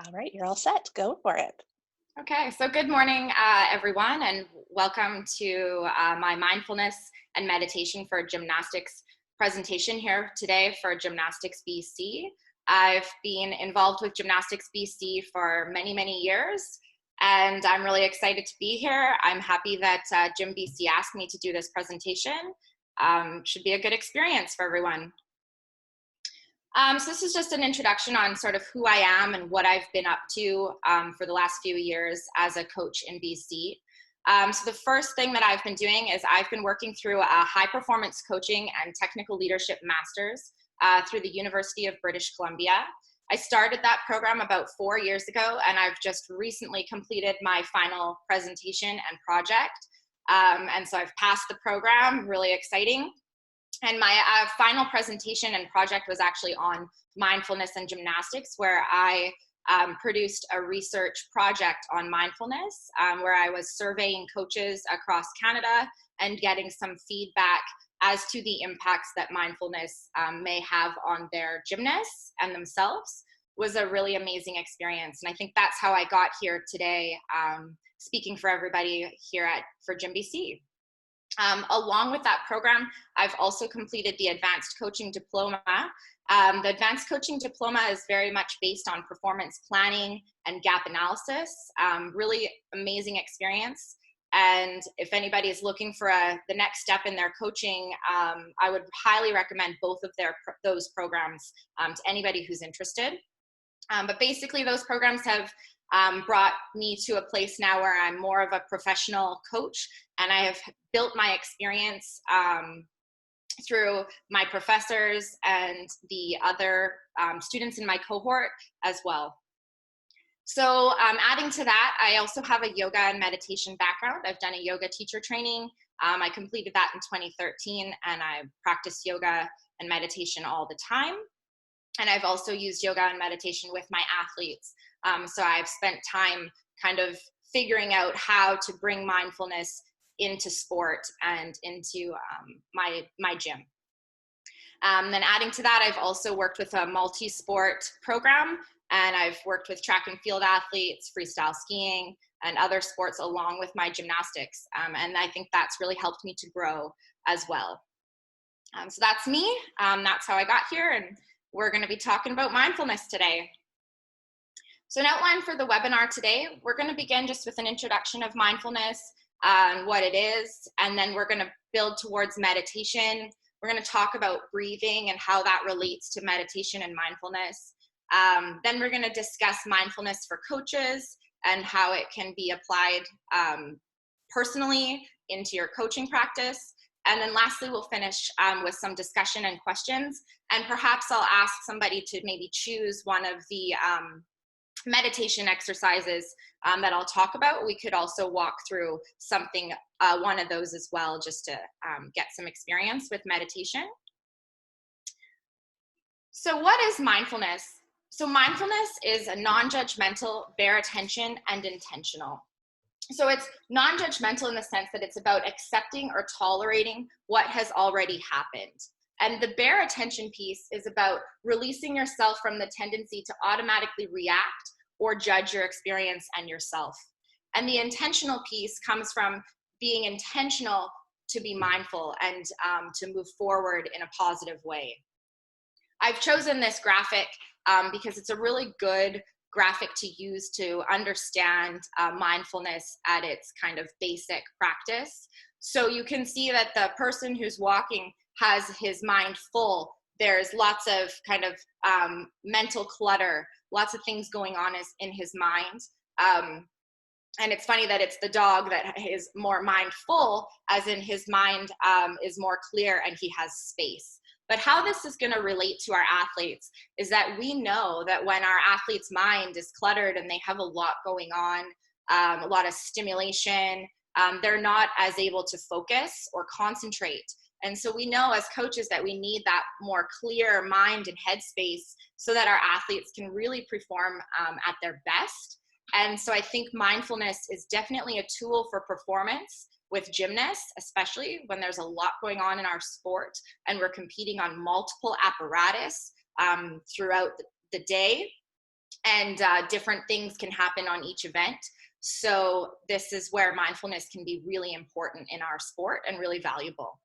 All right, you're all set. Go for it. Okay, so good morning, everyone, and welcome to my mindfulness and meditation for gymnastics presentation here today for Gymnastics BC. I've been involved with Gymnastics BC for many, many years, and I'm really excited to be here. I'm happy that Gym BC asked me to do this presentation. Should be a good experience for everyone. So this is just an introduction on sort of who I am and what I've been up to for the last few years as a coach in BC. So the first thing that I've been doing is I've been working through a high performance coaching and technical leadership masters through the University of British Columbia. I started that program about 4 years ago, and I've just recently completed my final presentation and project. And so I've passed the program, really exciting. And my final presentation and project was actually on mindfulness and gymnastics, where I produced a research project on mindfulness, where I was surveying coaches across Canada and getting some feedback as to the impacts that mindfulness may have on their gymnasts and themselves. Was a really amazing experience. And I think that's how I got here today, speaking for everybody here for Gym BC. Along with that program, I've also completed the Advanced Coaching Diploma. The Advanced Coaching Diploma is very much based on performance planning and gap analysis. Really amazing experience. And if anybody is looking for the next step in their coaching, I would highly recommend both of those programs to anybody who's interested. But basically, those programs have brought me to a place now where I'm more of a professional coach, and I have built my experience through my professors and the other students in my cohort as well. So adding to that, I also have a yoga and meditation background. I've done a yoga teacher training. I completed that in 2013, and I practice yoga and meditation all the time. And I've also used yoga and meditation with my athletes. So I've spent time kind of figuring out how to bring mindfulness into sport and into my gym. Then adding to that, I've also worked with a multi-sport program, and I've worked with track and field athletes, freestyle skiing, and other sports along with my gymnastics. And I think that's really helped me to grow as well. So that's me. That's how I got here, and we're going to be talking about mindfulness today. So an outline for the webinar today, we're going to begin just with an introduction of mindfulness and what it is, and then we're going to build towards meditation. We're going to talk about breathing and how that relates to meditation and mindfulness. Then we're going to discuss mindfulness for coaches and how it can be applied personally into your coaching practice. And then lastly, we'll finish with some discussion and questions. And perhaps I'll ask somebody to maybe choose one of the meditation exercises that I'll talk about. We could also walk through something, one of those as well, just to get some experience with meditation. So what is mindfulness? So mindfulness is a non-judgmental, bare attention, and intentional. So it's non-judgmental in the sense that it's about accepting or tolerating what has already happened. And the bare attention piece is about releasing yourself from the tendency to automatically react or judge your experience and yourself. And the intentional piece comes from being intentional to be mindful and to move forward in a positive way. I've chosen this graphic because it's a really good graphic to use to understand mindfulness at its kind of basic practice. So you can see that the person who's walking has his mind full. There's lots of kind of mental clutter, lots of things going on in his mind. And it's funny that it's the dog that is more mindful, as in his mind is more clear and he has space. But how this is going to relate to our athletes is that we know that when our athlete's mind is cluttered and they have a lot going on, a lot of stimulation, they're not as able to focus or concentrate. And so we know as coaches that we need that more clear mind and headspace so that our athletes can really perform at their best. And so I think mindfulness is definitely a tool for performance with gymnasts, especially when there's a lot going on in our sport and we're competing on multiple apparatus throughout the day. and different things can happen on each event. So this is where mindfulness can be really important in our sport and really valuable.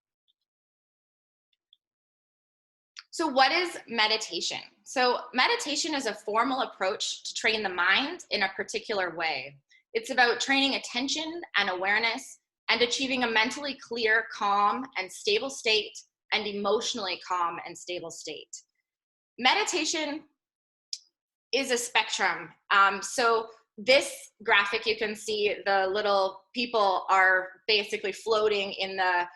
So what is meditation? So meditation is a formal approach to train the mind in a particular way. It's about training attention and awareness and achieving a mentally clear, calm, and stable state, and emotionally calm and stable state. Meditation is a spectrum. So this graphic, you can see the little people are basically floating in the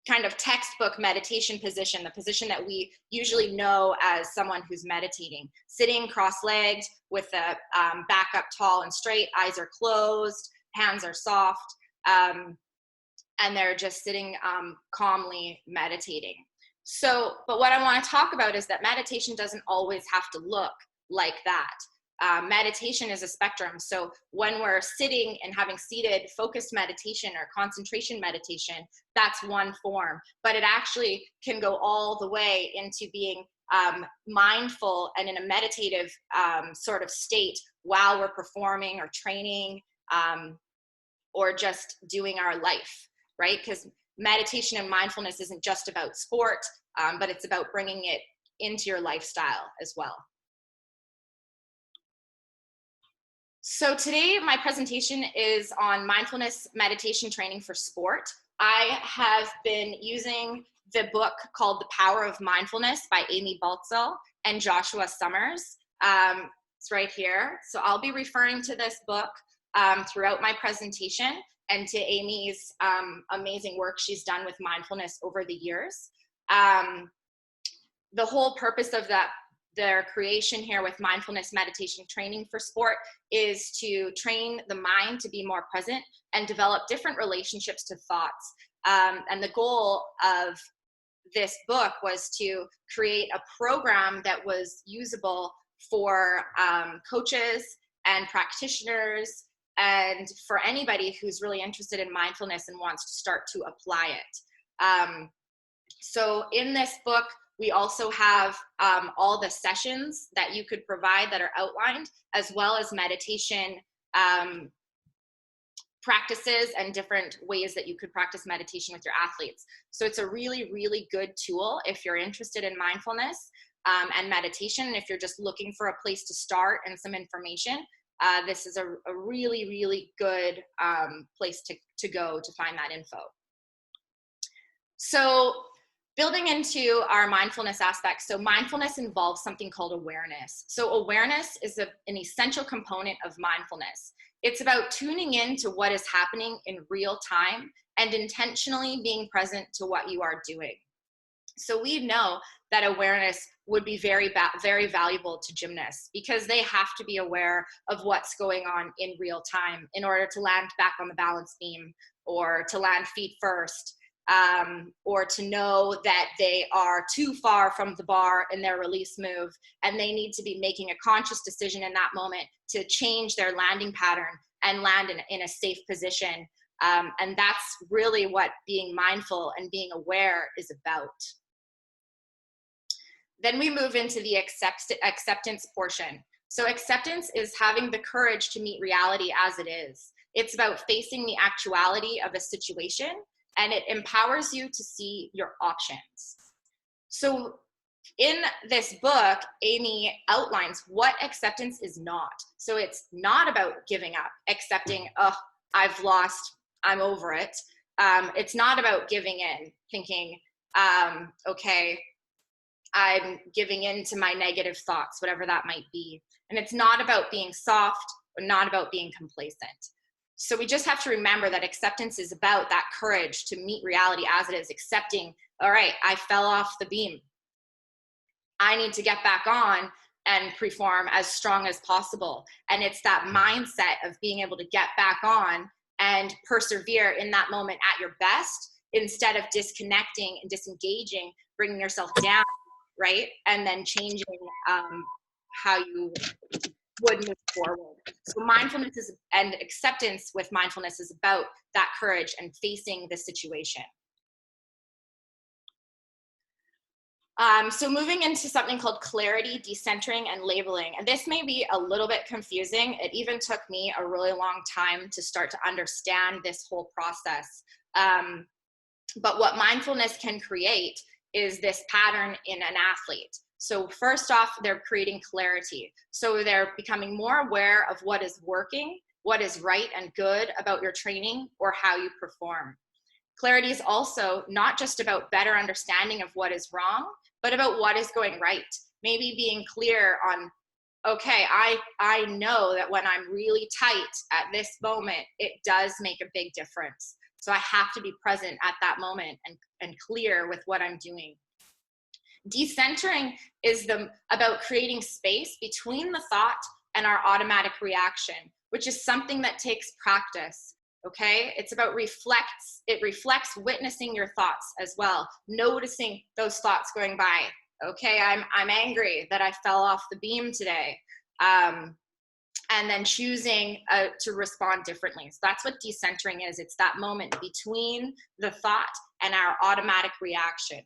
kind of textbook meditation position, the position that we usually know as someone who's meditating. Sitting cross-legged with the back up tall and straight, eyes are closed, hands are soft, and they're just sitting calmly meditating. So, but what I want to talk about is that meditation doesn't always have to look like that. Meditation is a spectrum. So when we're sitting and having seated focused meditation or concentration meditation, that's one form, but it actually can go all the way into being mindful and in a meditative sort of state while we're performing or training or just doing our life, right? Because meditation and mindfulness isn't just about sport, but it's about bringing it into your lifestyle as well. So today my presentation is on mindfulness meditation training for sport. I have been using the book called The Power of Mindfulness by Amy Baltzell and Joshua Summers. It's right here. So I'll be referring to this book throughout my presentation and to Amy's amazing work she's done with mindfulness over the years. The whole purpose of their creation here with mindfulness meditation training for sport is to train the mind to be more present and develop different relationships to thoughts. And the goal of this book was to create a program that was usable for coaches and practitioners and for anybody who's really interested in mindfulness and wants to start to apply it. So in this book, we also have all the sessions that you could provide that are outlined, as well as meditation practices and different ways that you could practice meditation with your athletes. So it's a really, really good tool if you're interested in mindfulness and meditation. If you're just looking for a place to start and some information, this is a really, really good place to go to find that info. So building into our mindfulness aspect, so mindfulness involves something called awareness. So awareness is an essential component of mindfulness. It's about tuning in to what is happening in real time and intentionally being present to what you are doing. So we know that awareness would be very valuable to gymnasts because they have to be aware of what's going on in real time in order to land back on the balance beam or to land feet first. Or to know that they are too far from the bar in their release move, and they need to be making a conscious decision in that moment to change their landing pattern and land in a safe position. And that's really what being mindful and being aware is about. Then we move into the acceptance portion. So acceptance is having the courage to meet reality as it is. It's about facing the actuality of a situation, and it empowers you to see your options. So in this book, Amy outlines what acceptance is not. So it's not about giving up, accepting, oh, I've lost, I'm over it. It's not about giving in, thinking, okay, I'm giving in to my negative thoughts, whatever that might be. And it's not about being soft or not about being complacent. So we just have to remember that acceptance is about that courage to meet reality as it is, accepting, all right, I fell off the beam. I need to get back on and perform as strong as possible. And it's that mindset of being able to get back on and persevere in that moment at your best instead of disconnecting and disengaging, bringing yourself down, right? And then changing how you would move forward. So mindfulness and acceptance with mindfulness is about that courage and facing the situation. So moving into something called clarity, decentering, and labeling. And this may be a little bit confusing. It even took me a really long time to start to understand this whole process. But what mindfulness can create is this pattern in an athlete. So first off, they're creating clarity. So they're becoming more aware of what is working, what is right and good about your training or how you perform. Clarity is also not just about better understanding of what is wrong, but about what is going right. Maybe being clear on, okay, I know that when I'm really tight at this moment, it does make a big difference. So I have to be present at that moment and clear with what I'm doing. Decentering is about creating space between the thought and our automatic reaction, which is something that takes practice. Okay, it's about it reflects witnessing your thoughts as well, noticing those thoughts going by. Okay, I'm angry that I fell off the beam today, and then choosing to respond differently. So that's what decentering is. It's that moment between the thought and our automatic reaction.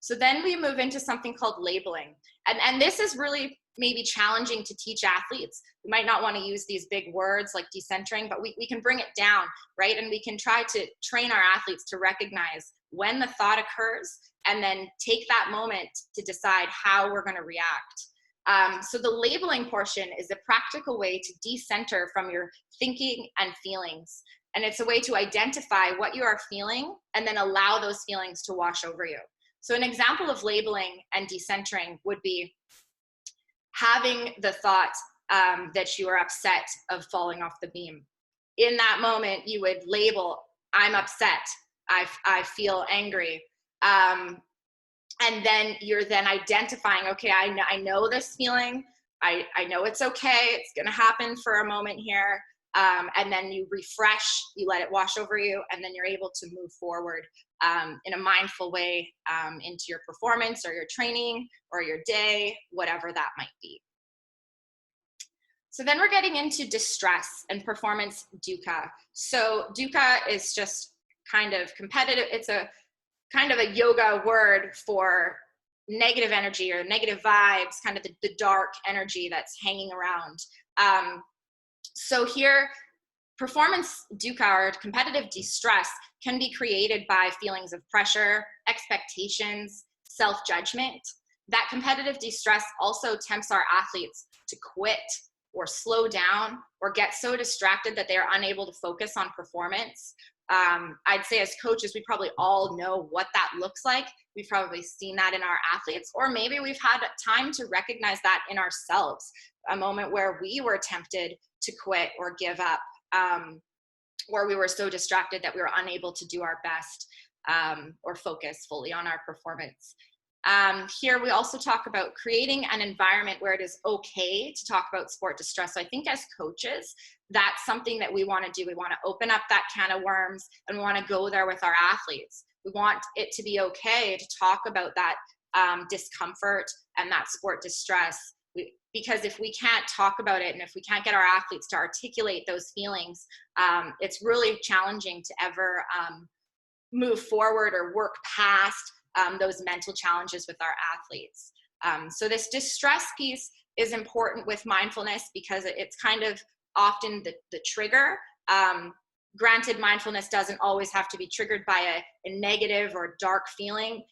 So then we move into something called labeling, and this is really maybe challenging to teach athletes. We might not want to use these big words like decentering, but we can bring it down, right? And we can try to train our athletes to recognize when the thought occurs and then take that moment to decide how we're going to react. So the labeling portion is a practical way to decenter from your thinking and feelings. And it's a way to identify what you are feeling and then allow those feelings to wash over you. So an example of labeling and decentering would be having the thought that you are upset of falling off the beam. In that moment, you would label, I'm upset, I feel angry. And then you're then identifying, okay, I know this feeling, I know it's okay, it's gonna happen for a moment here. And then you refresh, you let it wash over you, and then you're able to move forward in a mindful way into your performance or your training or your day, whatever that might be. So then we're getting into distress and performance dukkha. So dukkha is just kind of competitive. It's a kind of a yoga word for negative energy or negative vibes, kind of the dark energy that's hanging around. So here, performance dukkha or competitive distress can be created by feelings of pressure, expectations, self-judgment. That competitive distress also tempts our athletes to quit or slow down or get so distracted that they are unable to focus on performance. I'd say as coaches, we probably all know what that looks like. We've probably seen that in our athletes, or maybe we've had time to recognize that in ourselves, a moment where we were tempted to quit or give up, or we were so distracted that we were unable to do our best or focus fully on our performance. Here we also talk about creating an environment where it is okay to talk about sport distress. So I think as coaches, that's something that we want to do. We want to open up that can of worms and we want to go there with our athletes. We want it to be okay to talk about that discomfort and that sport distress. Because if we can't talk about it and if we can't get our athletes to articulate those feelings, it's really challenging to ever move forward or work past those mental challenges with our athletes. So this distress piece is important with mindfulness because it's kind of often the trigger. Granted, mindfulness doesn't always have to be triggered by a negative or dark feeling.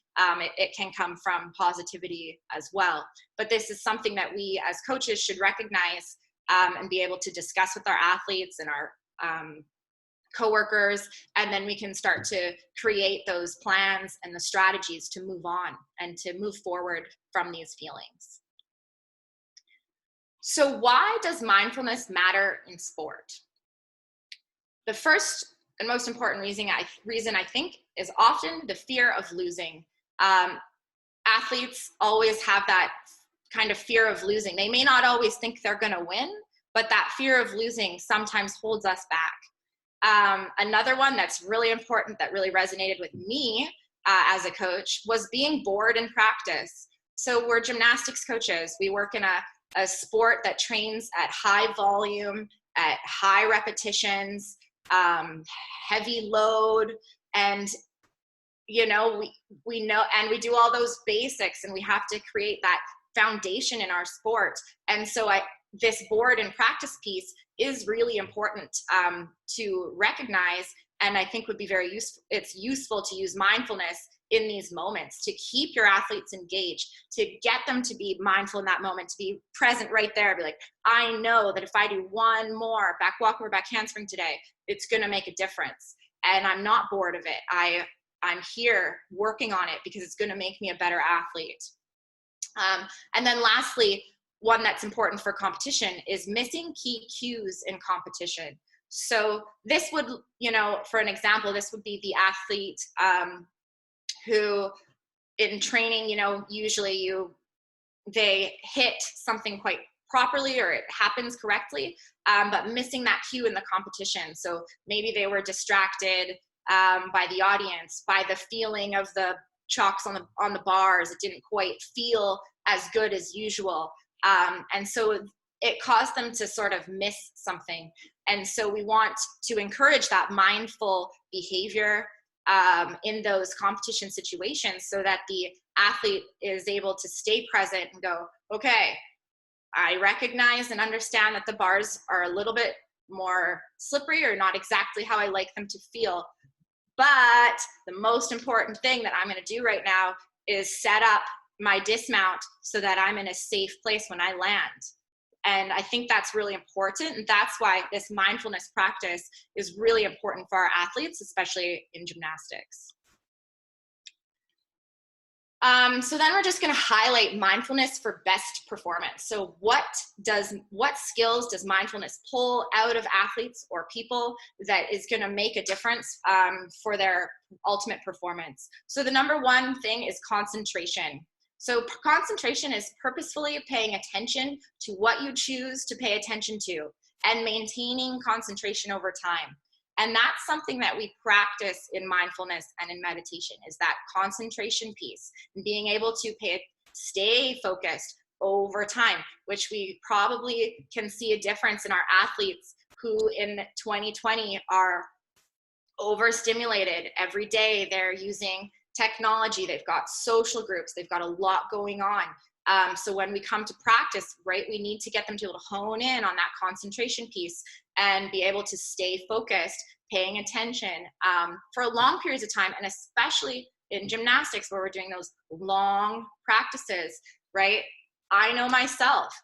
It can come from positivity as well. But this is something that we as coaches should recognize and be able to discuss with our athletes and our coworkers, and then we can start to create those plans and the strategies to move on and to move forward from these feelings. So why does mindfulness matter in sport? The first and most important reason I think is often the fear of losing. Athletes always have that kind of fear of losing. They may not always think they're going to win, but that fear of losing sometimes holds us back. Another one that's really important that really resonated with me as a coach was being bored in practice. So we're gymnastics coaches. We work in a sport that trains at high volume, at high repetitions, heavy load, and you know, we know, and we do all those basics, and we have to create that foundation in our sport. And so this board and practice piece is really important to recognize, and I think would be very useful. It's useful to use mindfulness in these moments to keep your athletes engaged, to get them to be mindful in that moment, to be present right there. Be like, I know that if I do one more back walk or back handspring today, it's going to make a difference. And I'm not bored of it. I'm here working on it because it's going to make me a better athlete. And then lastly, one that's important for competition is missing key cues in competition. So this would, you know, for an example, this would be the athlete who in training, you know, usually they hit something quite properly or it happens correctly, but missing that cue in the competition. So maybe they were distracted by the audience, by the feeling of the chalks on the bars. It didn't quite feel as good as usual. And so it caused them to sort of miss something. And so we want to encourage that mindful behavior in those competition situations so that the athlete is able to stay present and go, okay, I recognize and understand that the bars are a little bit more slippery or not exactly how I like them to feel. But the most important thing that I'm going to do right now is set up my dismount so that I'm in a safe place when I land. And I think that's really important. And that's why this mindfulness practice is really important for our athletes, especially in gymnastics. So then we're just going to highlight mindfulness for best performance. So what skills does mindfulness pull out of athletes or people that is going to make a difference for their ultimate performance? So the number one thing is concentration. So concentration is purposefully paying attention to what you choose to pay attention to and maintaining concentration over time. And that's something that we practice in mindfulness and in meditation, is that concentration piece and being able to stay focused over time, which we probably can see a difference in our athletes who in 2020 are overstimulated. Every day they're using technology, they've got social groups, they've got a lot going on. So when we come to practice, right, we need to get them to be able to hone in on that concentration piece and be able to stay focused, paying attention for long periods of time, and especially in gymnastics where we're doing those long practices, right? I know myself,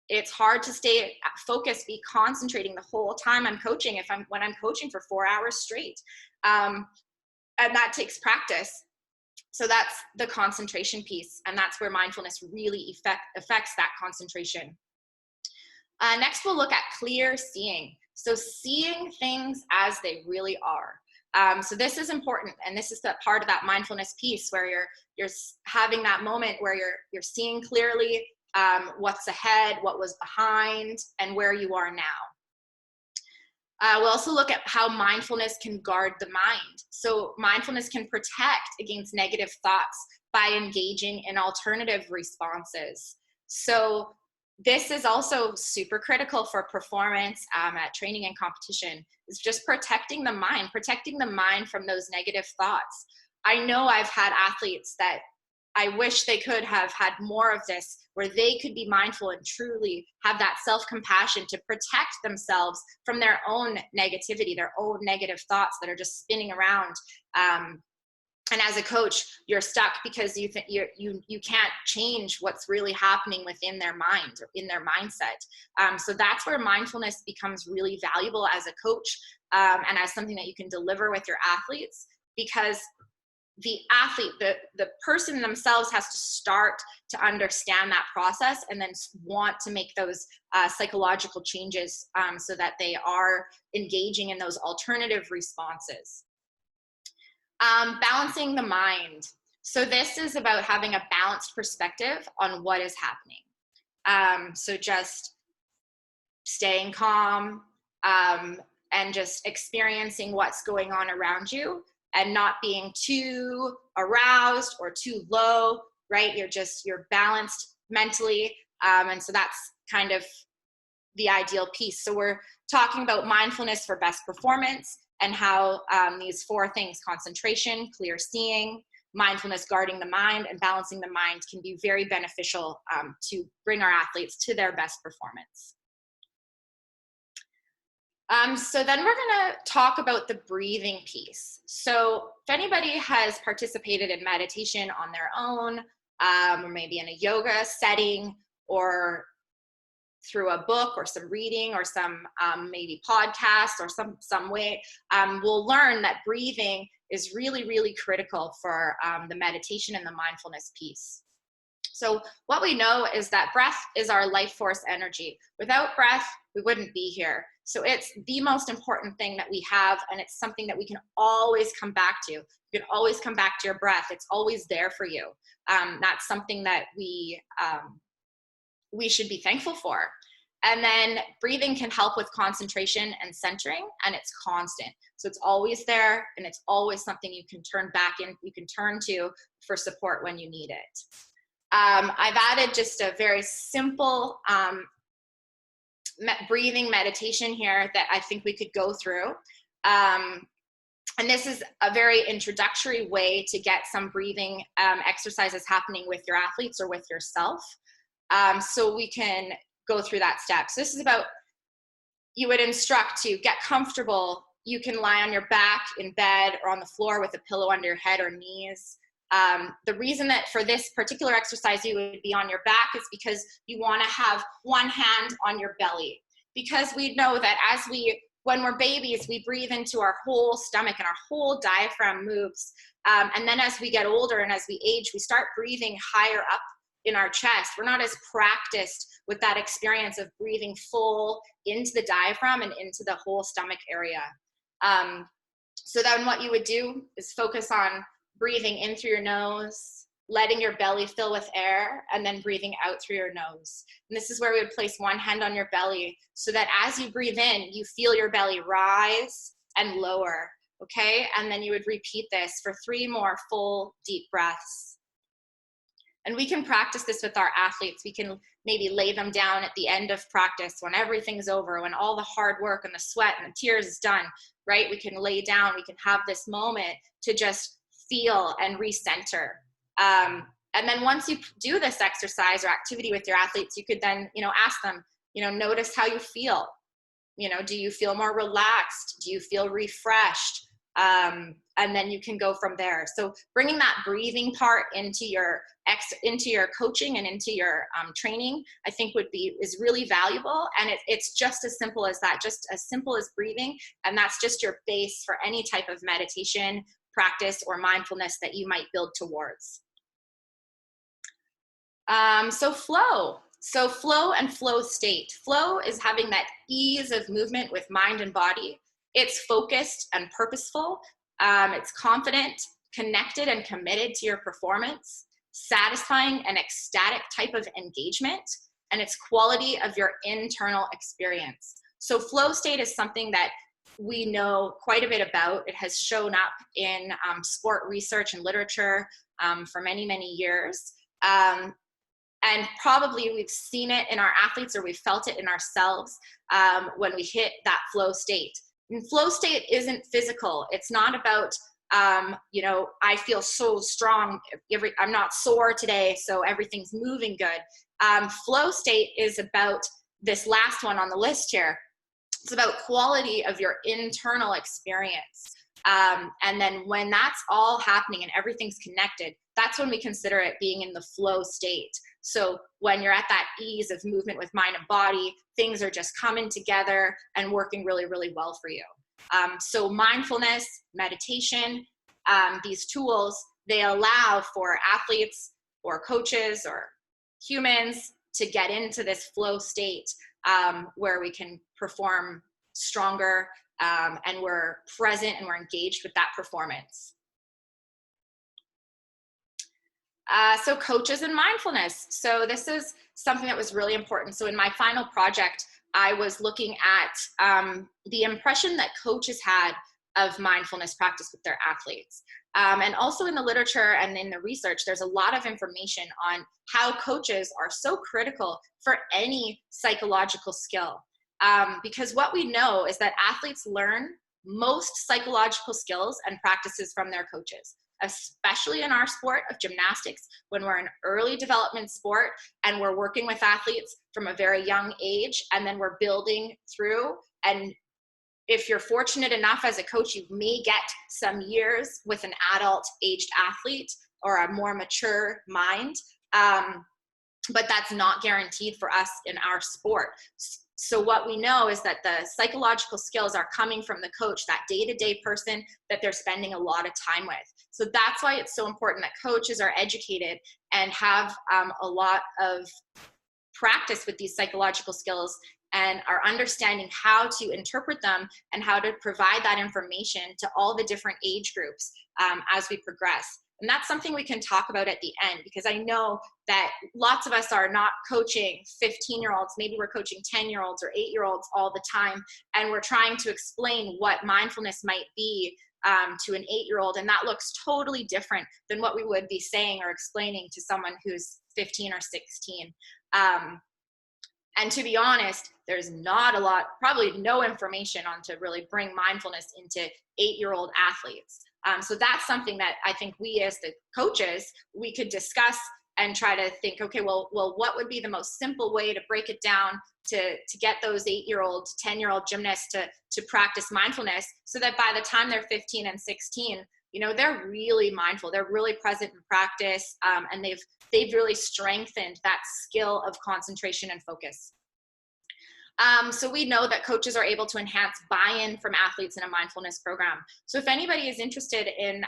it's hard to stay focused, be concentrating the whole time I'm coaching when I'm coaching for 4 hours straight. And that takes practice. So that's the concentration piece, and that's where mindfulness really affects that concentration. Next, we'll look at clear seeing. So seeing things as they really are. So this is important, and this is that part of that mindfulness piece where you're having that moment where you're seeing clearly what's ahead, what was behind, and where you are now. We'll also look at how mindfulness can guard the mind. So mindfulness can protect against negative thoughts by engaging in alternative responses. So this is also super critical for performance at training and competition. It's just protecting the mind from those negative thoughts. I know I've had athletes that I wish they could have had more of this, where they could be mindful and truly have that self-compassion to protect themselves from their own negativity, their own negative thoughts that are just spinning around. And as a coach, you're stuck because you can't change what's really happening within their mind or in their mindset. So that's where mindfulness becomes really valuable as a coach and as something that you can deliver with your athletes, because the athlete, the person themselves has to start to understand that process and then want to make those psychological changes so that they are engaging in those alternative responses. Balancing the mind. So this is about having a balanced perspective on what is happening. So just staying calm and just experiencing what's going on around you, and not being too aroused or too low, right? You're balanced mentally. And so that's kind of the ideal piece. So we're talking about mindfulness for best performance, and how these 4 things, concentration, clear seeing, mindfulness, guarding the mind, and balancing the mind, can be very beneficial to bring our athletes to their best performance. So then we're going to talk about the breathing piece. So if anybody has participated in meditation on their own, or maybe in a yoga setting, or through a book or some reading or some maybe podcast or some way, we'll learn that breathing is really, really critical for the meditation and the mindfulness piece. So what we know is that breath is our life force energy. Without breath, we wouldn't be here. So it's the most important thing that we have, and it's something that we can always come back to. You can always come back to your breath. It's always there for you. That's something that we should be thankful for. And then breathing can help with concentration and centering, and it's constant. So it's always there, and it's always something you can turn back in, you can turn to for support when you need it. I've added just a very simple breathing meditation here that I think we could go through. And this is a very introductory way to get some breathing exercises happening with your athletes or with yourself. So we can go through that step. So this is about, you would instruct to get comfortable. You can lie on your back in bed or on the floor with a pillow under your head or knees. The reason that for this particular exercise you would be on your back is because you want to have one hand on your belly, because we know that when we're babies, we breathe into our whole stomach and our whole diaphragm moves. And then as we get older and as we age, we start breathing higher up in our chest. We're not as practiced with that experience of breathing full into the diaphragm and into the whole stomach area. So then what you would do is focus on breathing in through your nose, letting your belly fill with air, and then breathing out through your nose. And this is where we would place one hand on your belly so that as you breathe in, you feel your belly rise and lower, okay? And then you would repeat this for 3 more full, deep breaths. And we can practice this with our athletes. We can maybe lay them down at the end of practice when everything's over, when all the hard work and the sweat and the tears is done, right? We can lay down, we can have this moment to just feel and recenter. And then once you do this exercise or activity with your athletes, you could then, ask them, notice how you feel. Do you feel more relaxed? Do you feel refreshed? And then you can go from there. So bringing that breathing part into your coaching and into your training, I think is really valuable. And it's just as simple as that, just as simple as breathing. And that's just your base for any type of meditation practice or mindfulness that you might build towards. So flow and flow state. Flow is having that ease of movement with mind and body. It's focused and purposeful. It's confident, connected, and committed to your performance, satisfying and ecstatic type of engagement, and it's quality of your internal experience. So flow state is something that we know quite a bit about. It has shown up in sport research and literature for many, many years. And probably we've seen it in our athletes or we've felt it in ourselves when we hit that flow state. And flow state isn't physical. It's not about, I feel so strong. I'm not sore today, so everything's moving good. Flow state is about this last one on the list here. It's about quality of your internal experience. And then when that's all happening and everything's connected, that's when we consider it being in the flow state. So when you're at that ease of movement with mind and body, things are just coming together and working really, really well for you. So mindfulness, meditation, these tools, they allow for athletes or coaches or humans to get into this flow state where we can perform stronger and we're present and we're engaged with that performance. So coaches and mindfulness. So this is something that was really important. So in my final project, I was looking at the impression that coaches had of mindfulness practice with their athletes. And also in the literature and in the research, there's a lot of information on how coaches are so critical for any psychological skill. Because what we know is that athletes learn most psychological skills and practices from their coaches, especially in our sport of gymnastics, when we're an early development sport and we're working with athletes from a very young age, and then we're building through. And if you're fortunate enough as a coach, you may get some years with an adult aged athlete or a more mature mind, but that's not guaranteed for us in our sport. So what we know is that the psychological skills are coming from the coach, that day-to-day person that they're spending a lot of time with. So that's why it's so important that coaches are educated and have a lot of practice with these psychological skills and are understanding how to interpret them and how to provide that information to all the different age groups as we progress. And that's something we can talk about at the end, because I know that lots of us are not coaching 15-year-olds. Maybe we're coaching 10-year-olds or 8-year-olds all the time, and we're trying to explain what mindfulness might be to an 8-year-old, and that looks totally different than what we would be saying or explaining to someone who's 15 or 16. And to be honest, there's not a lot, probably no information on to really bring mindfulness into 8-year-old athletes. So that's something that I think we as the coaches, we could discuss and try to think, okay, well, what would be the most simple way to break it down to get those 8-year-old, 10-year-old gymnasts to practice mindfulness, so that by the time they're 15 and 16, you know, they're really mindful, they're really present in practice, and they've really strengthened that skill of concentration and focus. So we know that coaches are able to enhance buy-in from athletes in a mindfulness program. So if anybody is interested in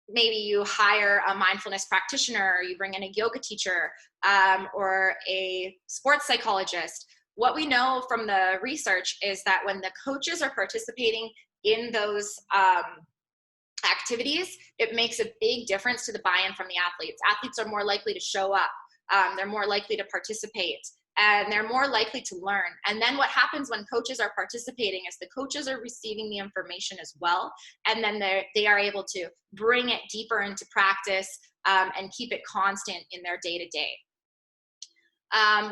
maybe you hire a mindfulness practitioner, or you bring in a yoga teacher, or a sports psychologist, what we know from the research is that when the coaches are participating in those activities, it makes a big difference to the buy-in from the athletes. Athletes are more likely to show up, they're more likely to participate, and they're more likely to learn. And then what happens when coaches are participating is the coaches are receiving the information as well, and then they are able to bring it deeper into practice and keep it constant in their day-to-day.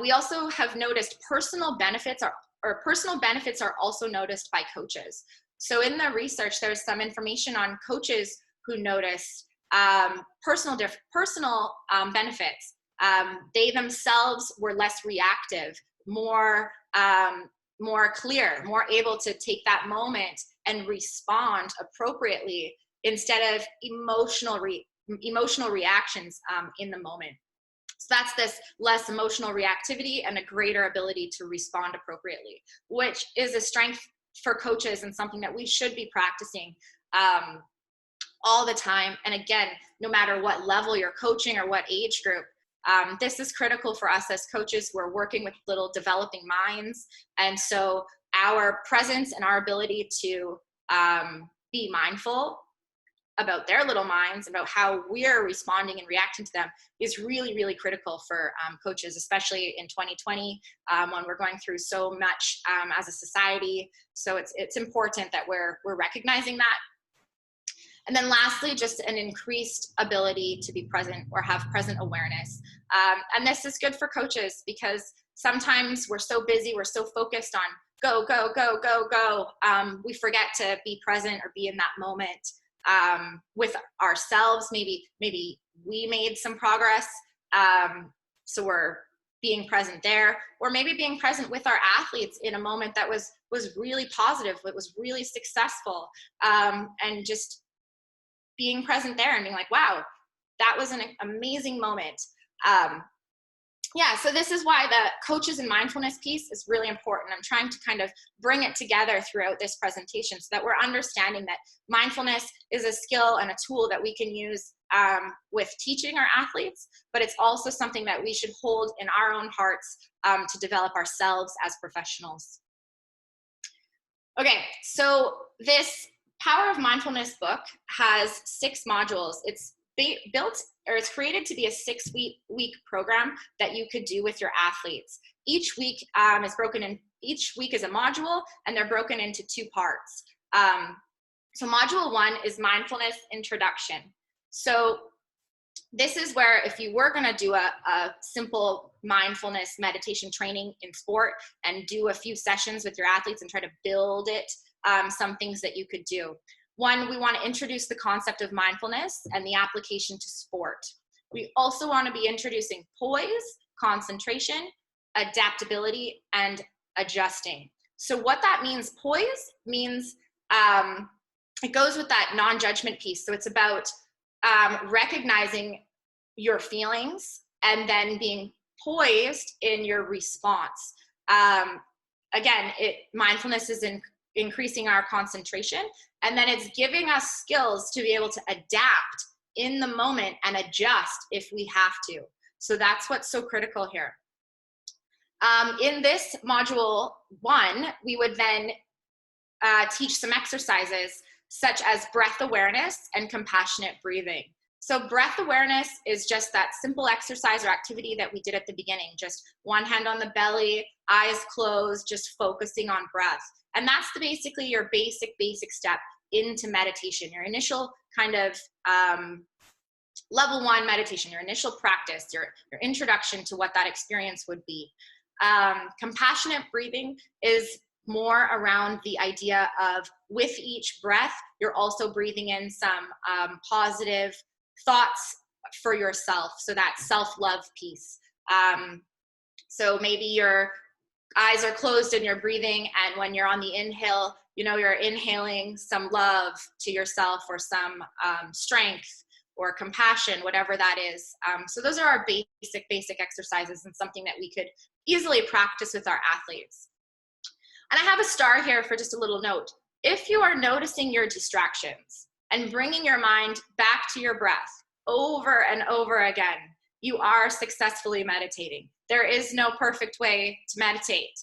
We also have noticed personal benefits are also noticed by coaches. So in the research, there's some information on coaches who noticed personal benefits. They themselves were less reactive, more clear, more able to take that moment and respond appropriately instead of emotional reactions in the moment. So that's this less emotional reactivity and a greater ability to respond appropriately, which is a strength for coaches and something that we should be practicing all the time. And again, no matter what level you're coaching or what age group, this is critical for us as coaches. We're working with little developing minds. And so our presence and our ability to be mindful about their little minds, about how we're responding and reacting to them, is really, really critical for coaches, especially in 2020, when we're going through so much as a society. So it's important that we're recognizing that. And then lastly, just an increased ability to be present or have present awareness. And this is good for coaches because sometimes we're so busy, we're so focused on go, go, go, go, go. We forget to be present or be in that moment with ourselves. Maybe we made some progress, so we're being present there, or maybe being present with our athletes in a moment that was really positive, it was really successful, and just being present there and being like, wow, that was an amazing moment. Yeah, so this is why the coaches and mindfulness piece is really important. I'm trying to kind of bring it together throughout this presentation so that we're understanding that mindfulness is a skill and a tool that we can use with teaching our athletes, but it's also something that we should hold in our own hearts to develop ourselves as professionals. Okay, so this Power of Mindfulness book has 6 modules. It's it's created to be a 6-week program that you could do with your athletes. Each week each week is a module, and they're broken into 2 parts. So module 1 is Mindfulness Introduction. So this is where if you were going to do a simple mindfulness meditation training in sport and do a few sessions with your athletes and try to build it some things that you could do. One, we want to introduce the concept of mindfulness and the application to sport. We also want to be introducing poise, concentration, adaptability, and adjusting. So what that means, poise means, it goes with that non-judgment piece. So it's about recognizing your feelings and then being poised in your response. Again, mindfulness is increasing our concentration, and then it's giving us skills to be able to adapt in the moment and adjust if we have to. So that's what's so critical here. In this module 1, we would then teach some exercises such as breath awareness and compassionate breathing. So breath awareness is just that simple exercise or activity that we did at the beginning, just one hand on the belly, eyes closed, just focusing on breath. And that's basically your basic step into meditation, your initial kind of level 1 meditation, your initial practice, your introduction to what that experience would be. Compassionate breathing is more around the idea of, with each breath, you're also breathing in some positive thoughts for yourself. So that self-love piece. So maybe your eyes are closed and you're breathing, and when you're on the inhale, you're inhaling some love to yourself, or some strength or compassion, whatever that is. So those are our basic exercises, and something that we could easily practice with our athletes. And I have a star here for just a little note. If you are noticing your distractions and bringing your mind back to your breath over and over again, you are successfully meditating. There is no perfect way to meditate.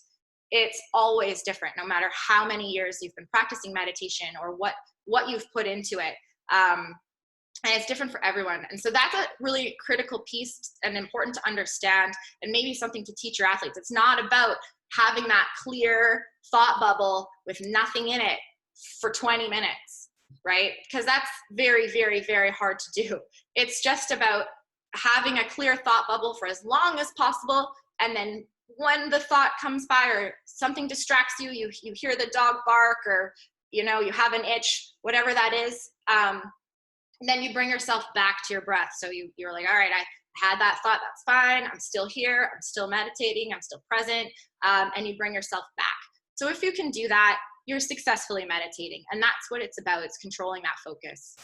It's always different, no matter how many years you've been practicing meditation or what you've put into it. And it's different for everyone. And so that's a really critical piece and important to understand, and maybe something to teach your athletes. It's not about having that clear thought bubble with nothing in it for 20 minutes, right? Because that's very hard to do. It's just about having a clear thought bubble for as long as possible, and then when the thought comes by or something distracts you, you hear the dog bark, or you have an itch, whatever that is, then you bring yourself back to your breath. So you're like, all right, I had that thought, that's fine, I'm still here, I'm still meditating, I'm still present, and you bring yourself back. So if you can do that, you're successfully meditating, and that's what it's about. It's controlling that focus.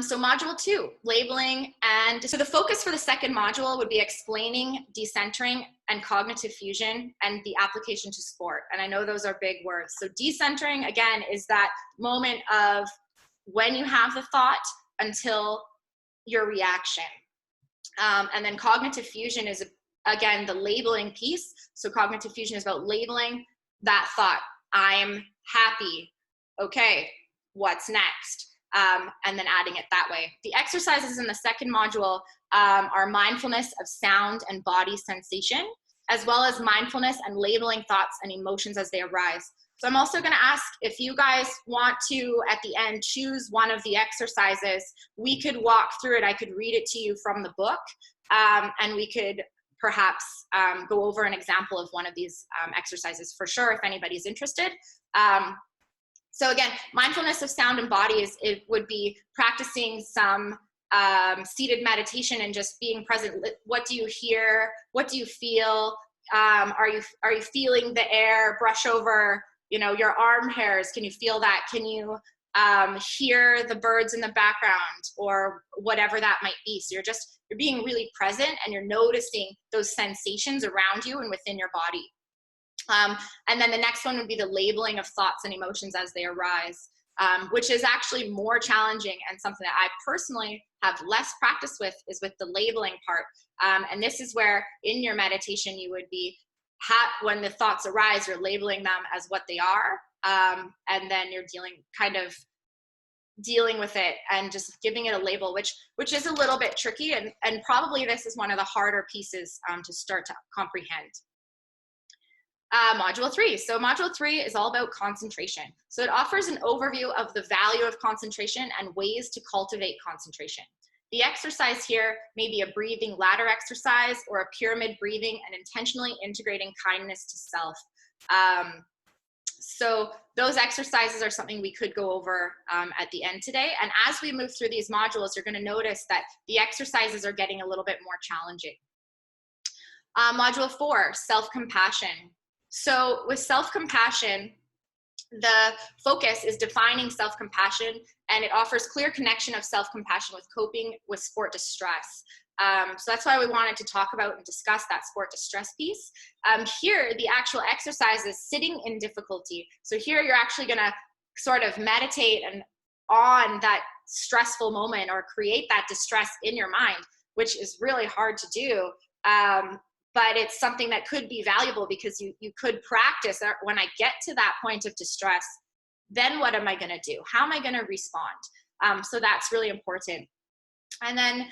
So module 2, labeling. And so the focus for the second module would be explaining decentering and cognitive fusion and the application to sport. And I know those are big words. So decentering, again, is that moment of when you have the thought until your reaction. And then cognitive fusion is, again, the labeling piece. So cognitive fusion is about labeling that thought. I'm happy. Okay, what's next? And then adding it that way. The exercises in the second module are mindfulness of sound and body sensation, as well as mindfulness and labeling thoughts and emotions as they arise. So I'm also going to ask if you guys want to, at the end, choose one of the exercises. We could walk through it. I could read it to you from the book, and we could perhaps go over an example of one of these exercises for sure, if anybody's interested. So again, mindfulness of sound and body it would be practicing some seated meditation and just being present. What do you hear? What do you feel? Are you feeling the air brush over, your arm hairs? Can you feel that? Can you hear the birds in the background, or whatever that might be? So you're being really present, and you're noticing those sensations around you and within your body. And then the next one would be the labeling of thoughts and emotions as they arise, which is actually more challenging, and something that I personally have less practice with is with the labeling part. And this is where in your meditation you would be, when the thoughts arise, you're labeling them as what they are, and then you're dealing with it and just giving it a label, which is a little bit tricky, and probably this is one of the harder pieces to start to comprehend. Module 3. So module 3 is all about concentration. So it offers an overview of the value of concentration and ways to cultivate concentration. The exercise here may be a breathing ladder exercise or a pyramid breathing and intentionally integrating kindness to self. So those exercises are something we could go over at the end today. And as we move through these modules, you're going to notice that the exercises are getting a little bit more challenging. Module 4, self-compassion. So with self-compassion, the focus is defining self-compassion, and it offers clear connection of self-compassion with coping with sport distress. So that's why we wanted to talk about and discuss that sport distress piece. Here, the actual exercise is sitting in difficulty. So here you're actually gonna sort of meditate and on that stressful moment or create that distress in your mind, which is really hard to do. But it's something that could be valuable because you could practice when I get to that point of distress, then what am I gonna do? How am I gonna respond? So that's really important. And then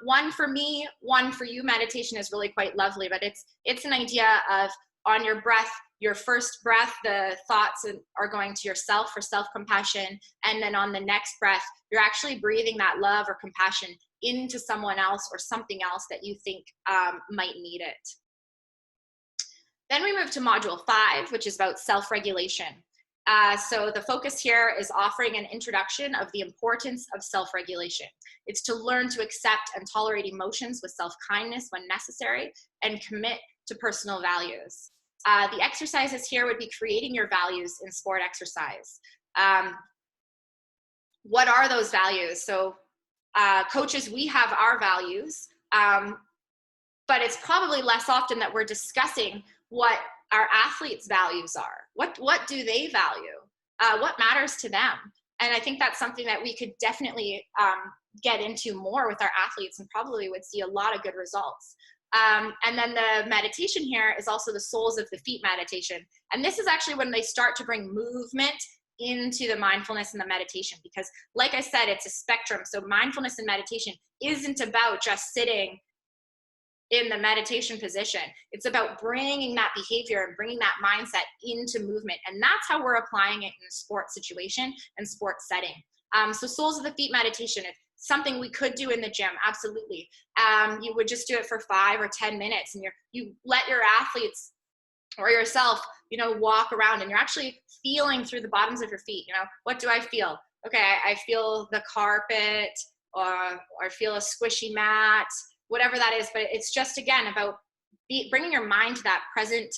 one for me, one for you meditation is really quite lovely, but it's an idea of on your breath, your first breath, the thoughts are going to yourself for self-compassion. And then on the next breath, you're actually breathing that love or compassion into someone else or something else that you think might need it. Then we move to module 5, which is about self-regulation. So the focus here is offering an introduction of the importance of self-regulation. It's to learn to accept and tolerate emotions with self-kindness when necessary and commit to personal values. The exercises here would be creating your values in sport exercise. What are those values? So coaches, we have our values, but it's probably less often that we're discussing what our athletes' values are. What do they value? What matters to them? And I think that's something that we could definitely get into more with our athletes and probably would see a lot of good results. And then the meditation here is also the soles of the feet meditation. And this is actually when they start to bring movement into the mindfulness and the meditation, because like I said, it's a spectrum. So mindfulness and meditation isn't about just sitting in the meditation position. It's about bringing that behavior and bringing that mindset into movement. And that's how we're applying it in a sport situation and sport setting. So soles of the feet meditation, it's something we could do in the gym, absolutely. You would just do it for 5 or 10 minutes and you let your athletes or yourself, walk around and you're actually feeling through the bottoms of your feet. What do I feel? Okay, I feel the carpet or feel a squishy mat, whatever that is. But it's just, again, about bringing your mind to that present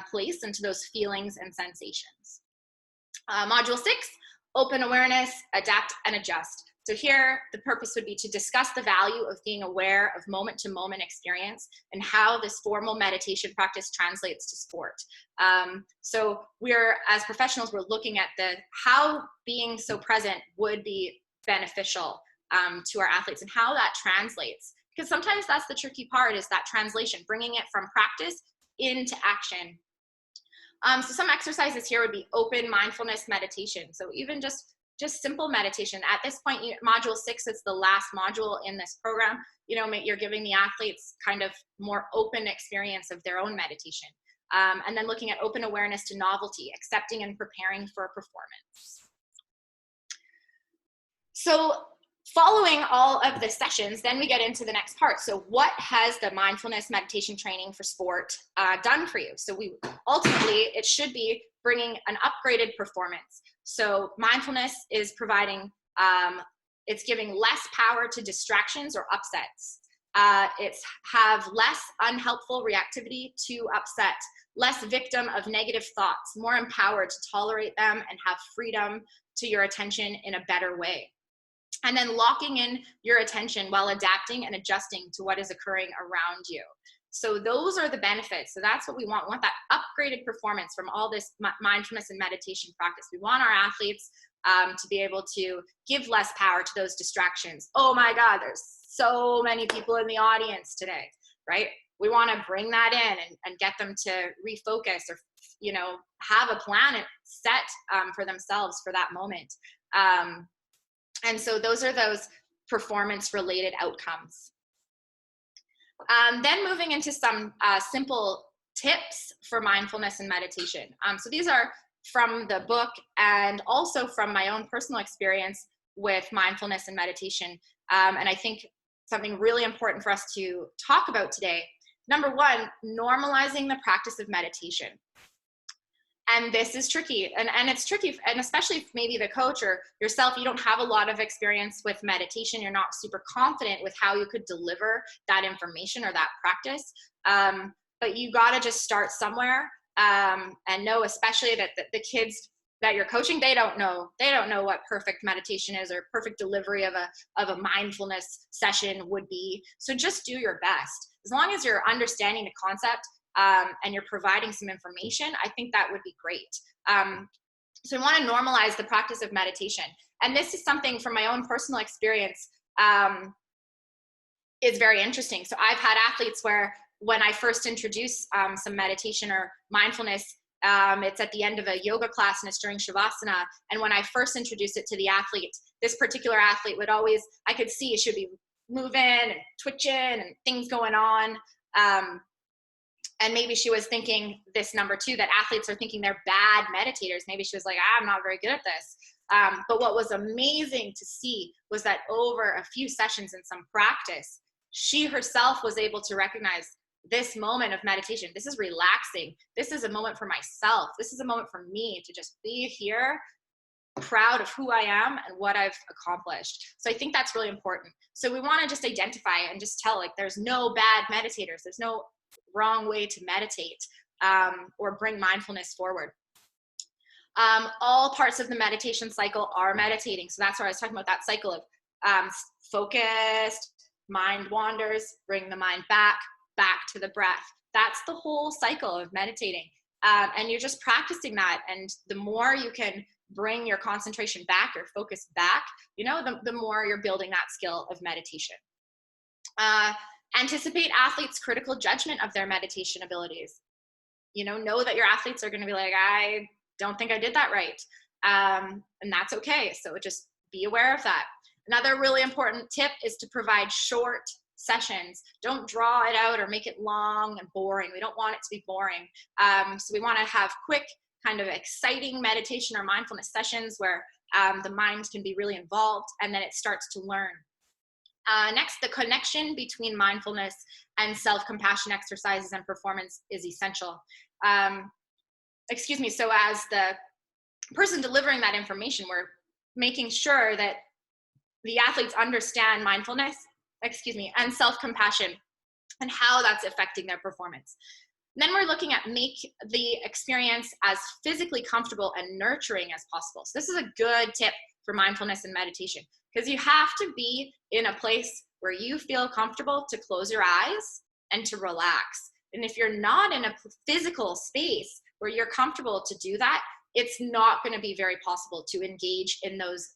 place and to those feelings and sensations. Module 6, open awareness, adapt and adjust. So here, the purpose would be to discuss the value of being aware of moment-to-moment experience and how this formal meditation practice translates to sport. So as professionals, we're looking at how being so present would be beneficial to our athletes and how that translates. Because sometimes that's the tricky part, is that translation, bringing it from practice into action. So some exercises here would be open mindfulness meditation. So even just simple meditation. At this point, module 6 is the last module in this program. You're giving the athletes kind of more open experience of their own meditation. And then looking at open awareness to novelty, accepting and preparing for a performance. So following all of the sessions, then we get into the next part. So what has the mindfulness meditation training for sport done for you? So ultimately, it should be bringing an upgraded performance. So mindfulness is providing, it's giving less power to distractions or upsets. It's have less unhelpful reactivity to upset, less victim of negative thoughts, more empowered to tolerate them and have freedom to your attention in a better way. And then locking in your attention while adapting and adjusting to what is occurring around you. So those are the benefits. So that's what we want. We want that upgraded performance from all this mindfulness and meditation practice. We want our athletes to be able to give less power to those distractions. Oh my God, there's so many people in the audience today, right? We want to bring that in and get them to refocus or, have a plan set for themselves for that moment. And so those are those performance-related outcomes. Then moving into some simple tips for mindfulness and meditation. So these are from the book and also from my own personal experience with mindfulness and meditation. And I think something really important for us to talk about today. Number 1, normalizing the practice of meditation. And this is tricky, and it's tricky, and especially if maybe the coach or yourself, you don't have a lot of experience with meditation, you're not super confident with how you could deliver that information or that practice. But you got to just start somewhere, and know, especially that the kids that you're coaching, they don't know what perfect meditation is or perfect delivery of a mindfulness session would be. So just do your best. As long as you're understanding the concept, and you're providing some information, I think that would be great. So I want to normalize the practice of meditation. And this is something from my own personal experience, is very interesting. So I've had athletes where when I first introduce some meditation or mindfulness, it's at the end of a yoga class and it's during Shavasana. And when I first introduced it to the athlete, this particular athlete would always, I could see she would be moving and twitching and things going on. And maybe she was thinking this number two, that athletes are thinking they're bad meditators. Maybe she was like, I'm not very good at this. But what was amazing to see was that over a few sessions and some practice, she herself was able to recognize this moment of meditation. This is relaxing. This is a moment for myself. This is a moment for me to just be here, proud of who I am and what I've accomplished. So I think that's really important. So we want to just identify and just tell, like, there's no bad meditators. There's no wrong way to meditate, or bring mindfulness forward. All parts of the meditation cycle are meditating. So that's where I was talking about that cycle of focused, mind wanders, bring the mind back to the breath. That's the whole cycle of meditating. And you're just practicing that. And the more you can bring your concentration back, your focus back, the more you're building that skill of meditation. Anticipate athletes' critical judgment of their meditation abilities. Know that your athletes are going to be like, I don't think I did that right. And that's okay. So just be aware of that. Another really important tip is to provide short sessions. Don't draw it out or make it long and boring. We don't want it to be boring. So we want to have quick, kind of exciting meditation or mindfulness sessions where the mind can be really involved, and then it starts to learn. Next, the connection between mindfulness and self-compassion exercises and performance is essential. So as the person delivering that information, we're making sure that the athletes understand mindfulness, and self-compassion and how that's affecting their performance. And then we're looking at make the experience as physically comfortable and nurturing as possible. So this is a good tip for mindfulness and meditation, because you have to be in a place where you feel comfortable to close your eyes and to relax. And if you're not in a physical space where you're comfortable to do that, it's not going to be very possible to engage in those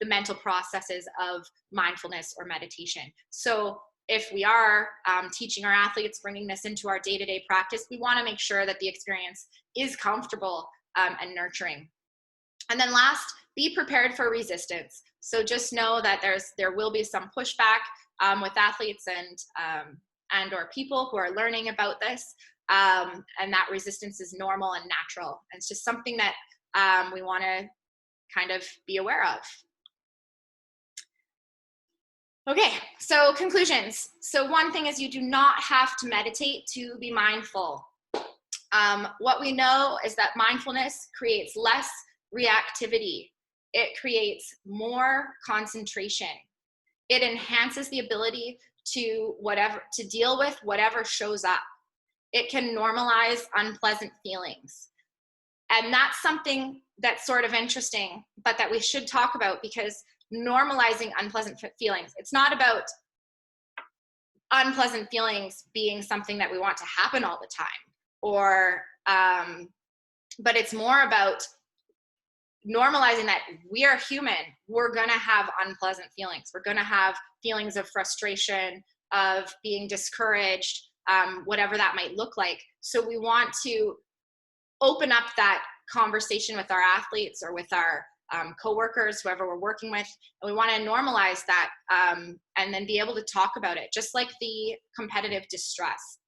the mental processes of mindfulness or meditation. So if we are teaching our athletes, bringing this into our day-to-day practice, we want to make sure that the experience is comfortable and nurturing. And then last, be prepared for resistance. So just know that there will be some pushback with athletes and or people who are learning about this, and that resistance is normal and natural. And it's just something that we want to kind of be aware of. Okay, so conclusions. So one thing is, you do not have to meditate to be mindful. What we know is that mindfulness creates less reactivity. It creates more concentration. It enhances the ability to deal with whatever shows up. It can normalize unpleasant feelings. And that's something that's sort of interesting, but that we should talk about, because normalizing unpleasant feelings, it's not about unpleasant feelings being something that we want to happen all the time, but it's more about normalizing that we are human. We're going to have unpleasant feelings. We're going to have feelings of frustration, of being discouraged, whatever that might look like. So we want to open up that conversation with our athletes or with our coworkers, whoever we're working with, and we want to normalize that, and then be able to talk about it, just like the competitive distress.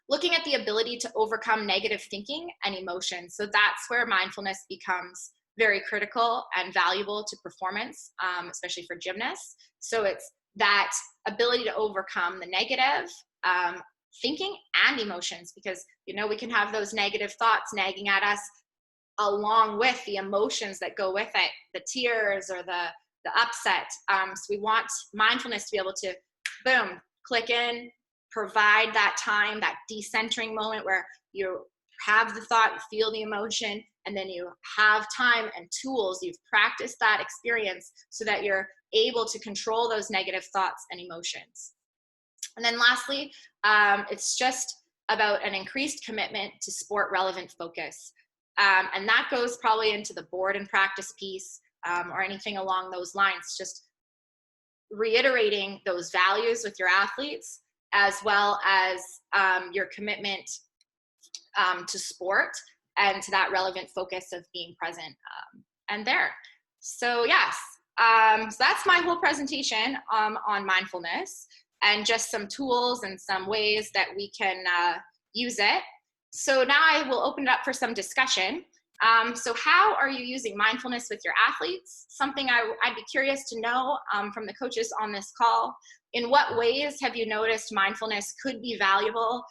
Looking at the ability to overcome negative thinking and emotions. So that's where mindfulness becomes very critical and valuable to performance, especially for gymnasts. So it's that ability to overcome the negative, thinking and emotions, because, you know, we can have those negative thoughts nagging at us along with the emotions that go with it, the tears or the upset. So we want mindfulness to be able to, boom, click in, provide that time, that decentering moment where you have the thought, you feel the emotion, and then you have time and tools. You've practiced that experience so that you're able to control those negative thoughts and emotions. And then lastly, it's just about an increased commitment to sport relevant focus. And that goes probably into the board and practice piece, or anything along those lines, just reiterating those values with your athletes, as well as your commitment to sport and to that relevant focus of being present and there. So yes, so that's my whole presentation on mindfulness and just some tools and some ways that we can use it. So now I will open it up for some discussion. So how are you using mindfulness with your athletes? Something I'd be curious to know from the coaches on this call. In what ways have you noticed mindfulness could be valuable,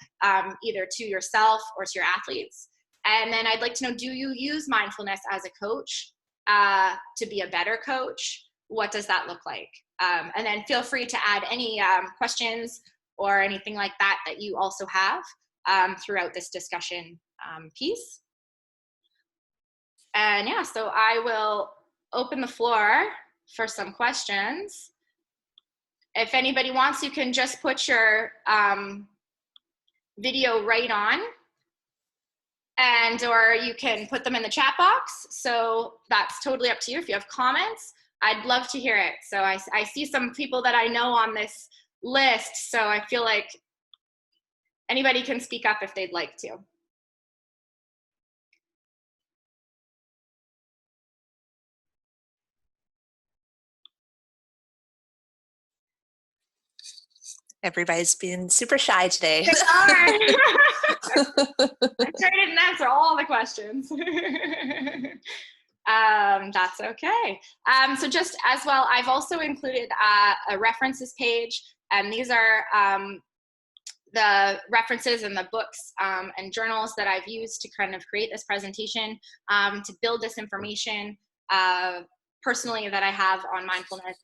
either to yourself or to your athletes? And then I'd like to know, do you use mindfulness as a coach to be a better coach? What does that look like? And then feel free to add any questions or anything like that that you also have throughout this discussion piece. And yeah, so I will open the floor for some questions. If anybody wants, you can just put your video right on, and or you can put them in the chat box. So that's totally up to you. If you have comments, I'd love to hear it. So I see some people that I know on this list, so I feel like anybody can speak up if they'd like to. Everybody's being super shy today. They are. I'm sure I didn't answer all the questions. That's okay. So just as well, I've also included a references page, and these are the references and the books and journals that I've used to kind of create this presentation, to build this information personally that I have on mindfulness.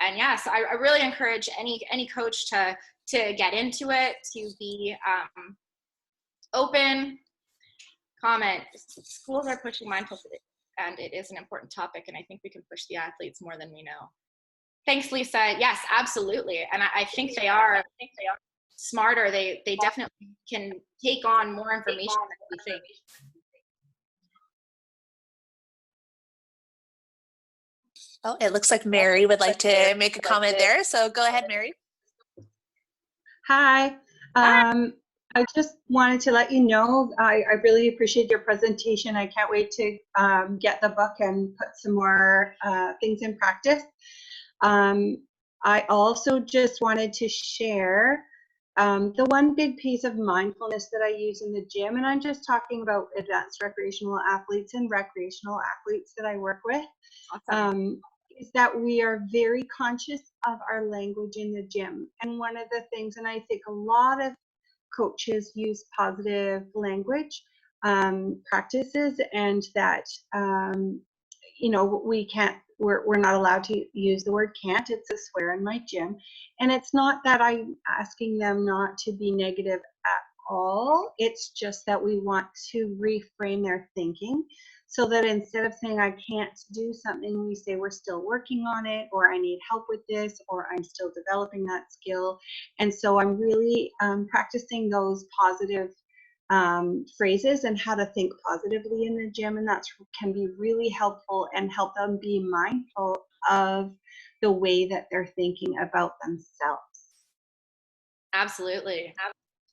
And yeah, so I really encourage any coach to get into it, to be open. Comment, schools are pushing mindfulness, and it is an important topic, and I think we can push the athletes more than we know. Thanks, Lisa. Yes, absolutely. And I think they are smarter. They definitely can take on more information than we think. Oh, it looks like Mary would like to make a comment there. So go ahead, Mary. Hi. I just wanted to let you know, I really appreciate your presentation. I can't wait to get the book and put some more things in practice. I also just wanted to share the one big piece of mindfulness that I use in the gym, and I'm just talking about advanced recreational athletes and recreational athletes that I work with. Awesome. Is that we are very conscious of our language in the gym. And one of the things, and I think a lot of coaches use positive language practices, and that you know, we're not allowed to use the word can't. It's a swear in my gym, and it's not that I'm asking them not to be negative at all. It's just that we want to reframe their thinking, so that instead of saying I can't do something, we say we're still working on it, or I need help with this, or I'm still developing that skill. And so I'm really practicing those positive phrases and how to think positively in the gym, and that can be really helpful and help them be mindful of the way that they're thinking about themselves. Absolutely.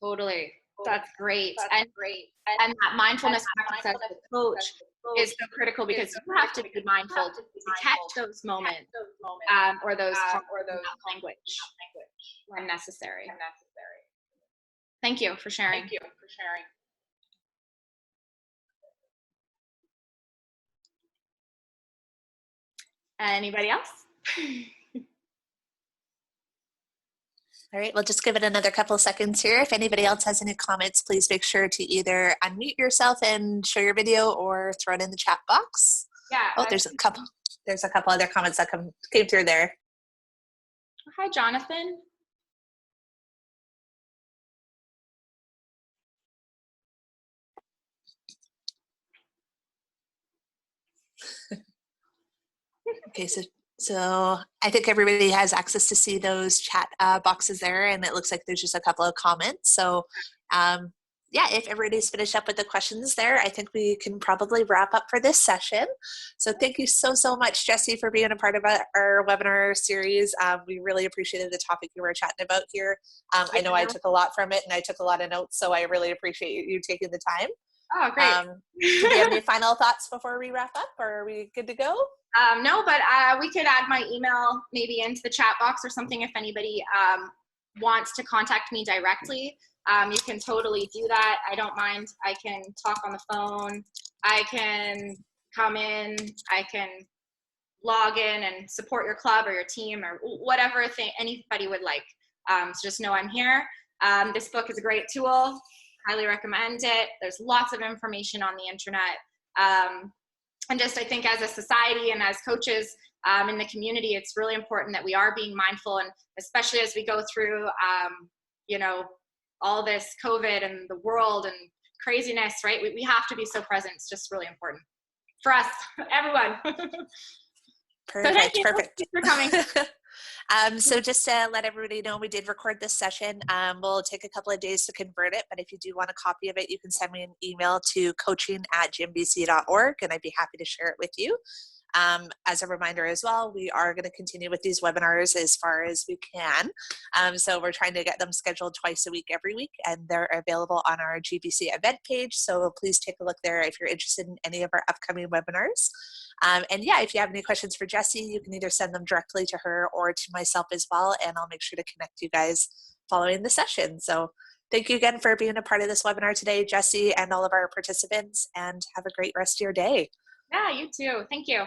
Totally. That's great. And that mindfulness practice as a coach is so critical, because you have to be mindful to catch those moments or those language when necessary. Thank you for sharing. Anybody else? All right, we'll just give it another couple of seconds here. If anybody else has any comments, please make sure to either unmute yourself and show your video or throw it in the chat box. Yeah. Oh, there's a couple other comments that came through there. Hi, Jonathan. Okay, so I think everybody has access to see those chat boxes there, and it looks like there's just a couple of comments. So yeah, if everybody's finished up with the questions there, I think we can probably wrap up for this session. So thank you so much, Jessie, for being a part of our webinar series. We really appreciated the topic you were chatting about here. I know I took a lot from it, and I took a lot of notes, so I really appreciate you taking the time. Oh, great. Do you have any final thoughts before we wrap up, or are we good to go? No, but we could add my email maybe into the chat box or something if anybody wants to contact me directly. You can totally do that. I don't mind. I can talk on the phone. I can come in. I can log in and support your club or your team or whatever thing anybody would like. So just know I'm here. This book is a great tool. Highly recommend it. There's lots of information on the internet. And just, I think as a society and as coaches in the community, it's really important that we are being mindful, and especially as we go through, you know, all this COVID and the world and craziness, right? We have to be so present. It's just really important for us, everyone. Perfect, so thank you. perfect. Thanks for coming. So just to let everybody know, we did record this session. We'll take a couple of days to convert it, but if you do want a copy of it, you can send me an email to coaching@gymbc.org, and I'd be happy to share it with you. As a reminder as well, we are going to continue with these webinars as far as we can. So we're trying to get them scheduled twice a week, every week, and they're available on our GBC event page. So please take a look there if you're interested in any of our upcoming webinars. And yeah, if you have any questions for Jessie, you can either send them directly to her or to myself as well, and I'll make sure to connect you guys following the session. So thank you again for being a part of this webinar today, Jessie, and all of our participants, and have a great rest of your day. Yeah, you too. Thank you.